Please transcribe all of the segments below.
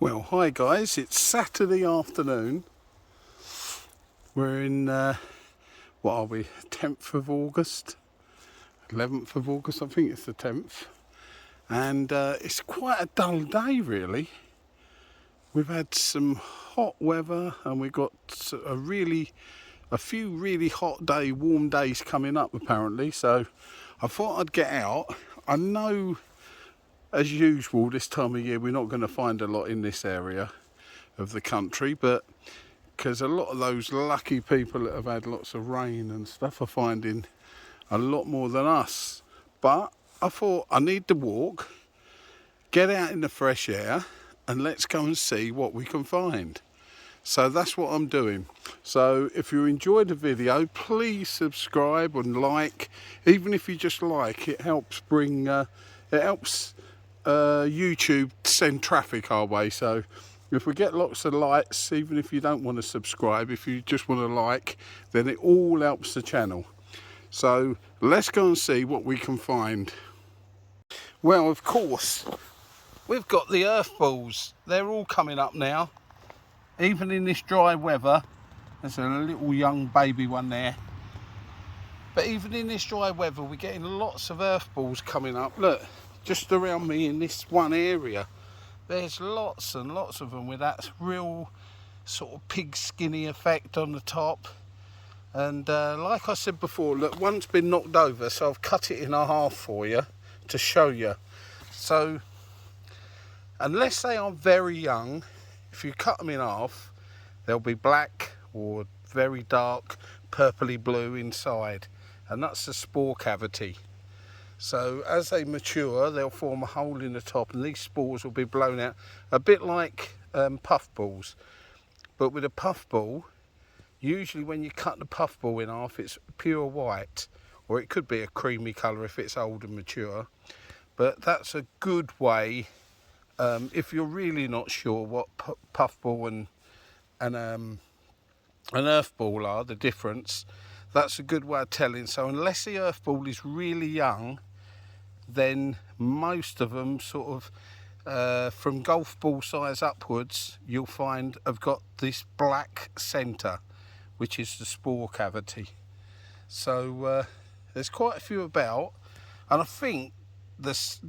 Well, hi guys, it's Saturday afternoon. We're in, what are we, 10th of August? 11th of August, I think it's the 10th. And it's quite a dull day really. We've had some hot weather and we've got a few really hot warm days coming up apparently. So I thought I'd get out. I know, as usual, this time of year we're not going to find a lot in this area of the country, but because a lot of those lucky people that have had lots of rain and stuff are finding a lot more than us. But I thought I need to walk, get out in the fresh air, and let's go and see what we can find. So that's what I'm doing. So if you enjoyed the video, please subscribe and like. Even if you just like, it helps bring YouTube send traffic our way. So if we get lots of likes, even if you don't want to subscribe, if you just want to like, then it all helps the channel. So let's go and see what we can find. Well, of course, we've got the earth balls. They're all coming up now, even in this dry weather. There's a little young baby one there. But even in this dry weather, we're getting lots of earth balls coming up. Look, just around me in this one area, there's lots and lots of them with that real sort of pig skinny effect on the top. And like I said before, look, one's been knocked over, so I've cut it in half for you to show you. So unless they are very young, if you cut them in half, they'll be black or very dark purpley blue inside, and that's the spore cavity. So as they mature, they'll form a hole in the top, and these spores will be blown out, a bit like puffballs. But with a puffball, usually when you cut the puffball in half, it's pure white, or it could be a creamy colour if it's old and mature. But that's a good way, if you're really not sure what puffball and an earth ball are, the difference, that's a good way of telling. So unless the earth ball is really young, then most of them sort of from golf ball size upwards, you'll find have got this black centre, which is the spore cavity. So there's quite a few about, and I think this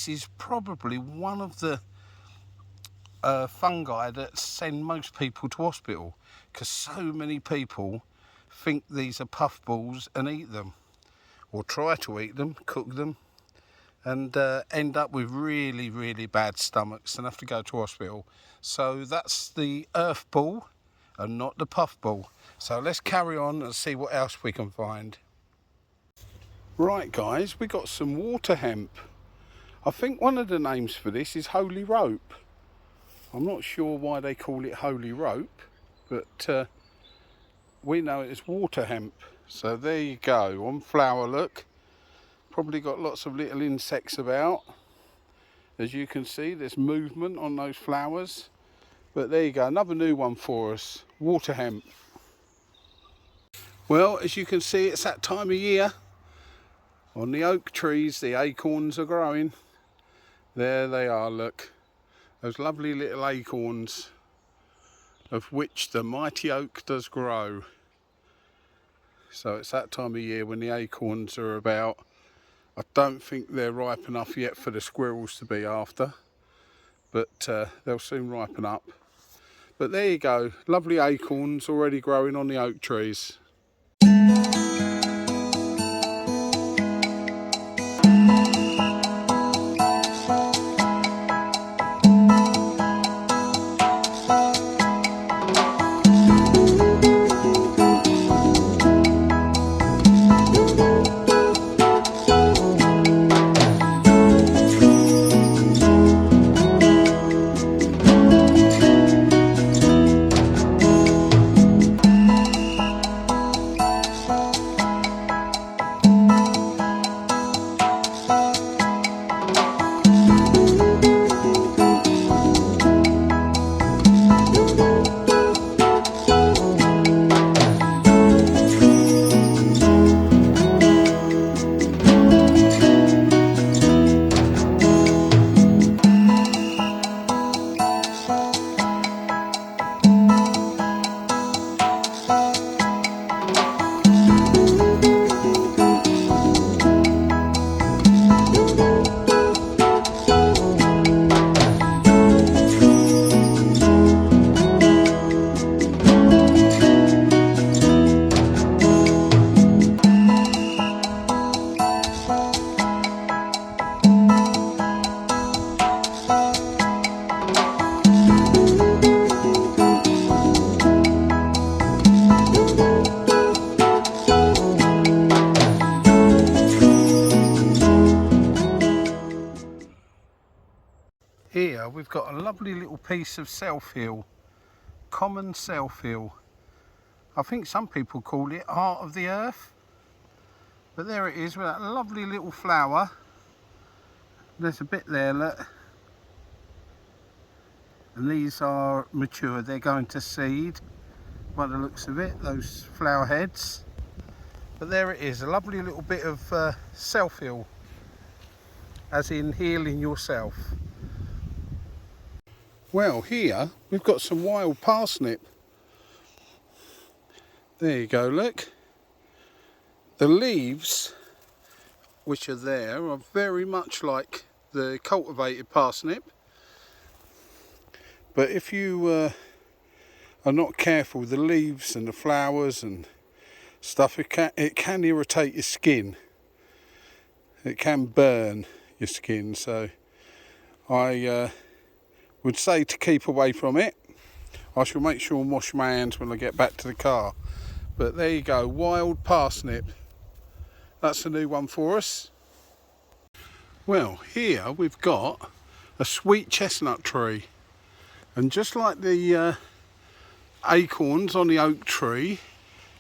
is probably one of the fungi that send most people to hospital, because so many people think these are puffballs and eat them, or try to eat them, cook them, and end up with really, really bad stomachs and have to go to hospital. So that's the earth ball and not the puffball. So let's carry on and see what else we can find. Right guys, we got some water hemp. I think one of the names for this is holy rope. I'm not sure why they call it holy rope, but we know it as water hemp. So there you go, on flower, look. Probably got lots of little insects about. As you can see, there's movement on those flowers. But there you go, another new one for us, water hemp. Well, as you can see, it's that time of year. On the oak trees, the acorns are growing. There they are, look. Those lovely little acorns, of which the mighty oak does grow. So it's that time of year when the acorns are about. I don't think they're ripe enough yet for the squirrels to be after, but they'll soon ripen up. But there you go, lovely acorns already growing on the oak trees. we've got a lovely little piece of self-heal, common self-heal. I think some people call it heart of the earth, but there it is with that lovely little flower. There's a bit there, look, and these are mature, they're going to seed by the looks of it, those flower heads. But there it is, a lovely little bit of self-heal, as in healing yourself. Well, here we've got some wild parsnip. There you go, look. The leaves, which are there, are very much like the cultivated parsnip. But if you are not careful, the leaves and the flowers and stuff, it can irritate your skin. It can burn your skin, so I would say to keep away from it. I shall make sure and wash my hands when I get back to the car. But there you go, wild parsnip. That's a new one for us. Well, here we've got a sweet chestnut tree, and just like the acorns on the oak tree,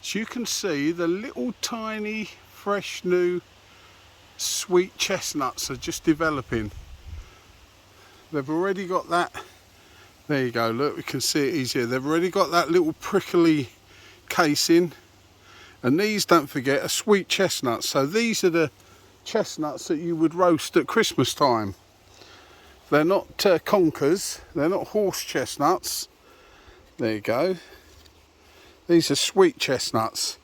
as you can see, the little tiny fresh new sweet chestnuts are just developing. They've already got that, there you go, look, we can see it easier. They've already got that little prickly casing, and these, don't forget, are sweet chestnuts. So these are the chestnuts that you would roast at Christmas time. They're not conkers, they're not horse chestnuts. There you go. These are sweet chestnuts,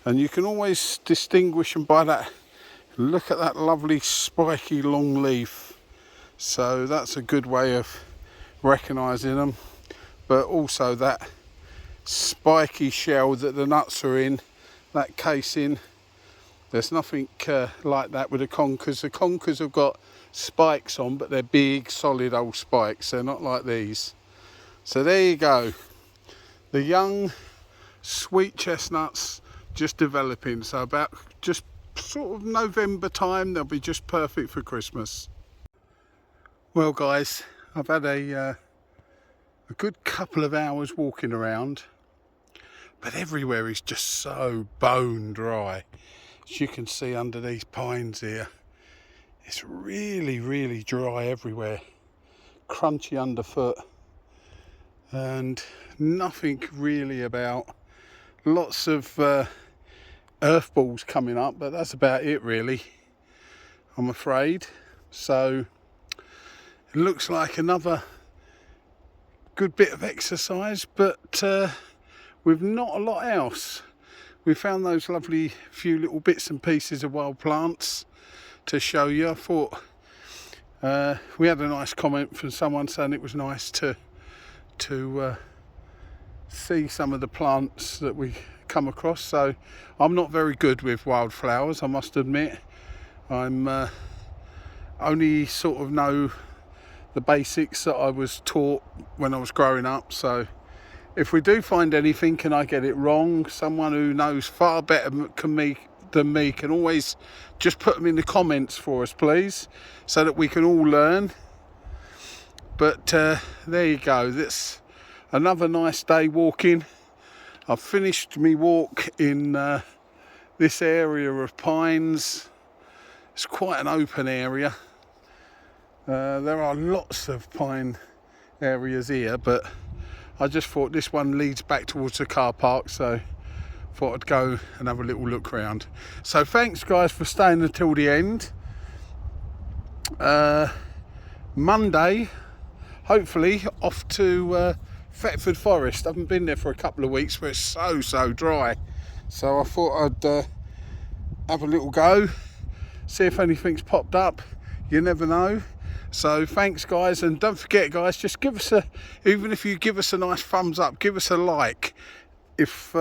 and you can always distinguish them by that. Look at that lovely spiky long leaf. So that's a good way of recognising them. But also that spiky shell that the nuts are in, that casing. There's nothing like that with the conkers. The conkers have got spikes on, but they're big, solid old spikes. They're not like these. So there you go. The young sweet chestnuts just developing. So about just sort of November time, they'll be just perfect for Christmas. Well guys, I've had a good couple of hours walking around, but everywhere is just so bone dry. As you can see under these pines here, it's really dry everywhere, crunchy underfoot, and nothing really about. Lots of earth balls coming up, but that's about it really, I'm afraid. So it looks like another good bit of exercise, but with not a lot else. We found those lovely few little bits and pieces of wild plants to show you. I thought we had a nice comment from someone saying it was nice to see some of the plants that we come across. So I'm not very good with wildflowers, I must admit. I'm only sort of know the basics that I was taught when I was growing up. So if we do find anything and I get it wrong, someone who knows far better than me can always just put them in the comments for us, please, so that we can all learn. But there you go, that's another nice day walking. I've finished my walk in this area of pines. It's quite an open area. There are lots of pine areas here, but I just thought this one leads back towards the car park, so thought I'd go and have a little look around. So thanks guys for staying until the end. Monday, hopefully off to Thetford Forest. I haven't been there for a couple of weeks where it's so dry, so I thought I'd have a little go, see if anything's popped up. You never know. So thanks guys, and don't forget guys, just give us even if you give us a nice thumbs up, give us a like. If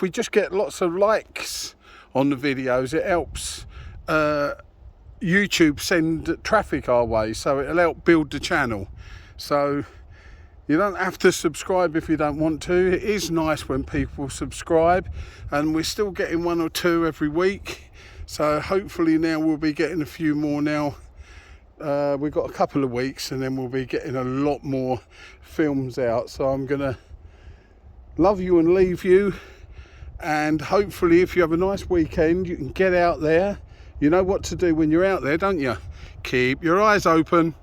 we just get lots of likes on the videos, it helps YouTube send traffic our way, so it'll help build the channel. So you don't have to subscribe if you don't want to. It is nice when people subscribe, and we're still getting 1 or 2 every week. So hopefully now we'll be getting a few more now we've got a couple of weeks and then we'll be getting a lot more films out. So I'm gonna love you and leave you, and hopefully if you have a nice weekend you can get out there. You know what to do when you're out there, don't you? Keep your eyes open.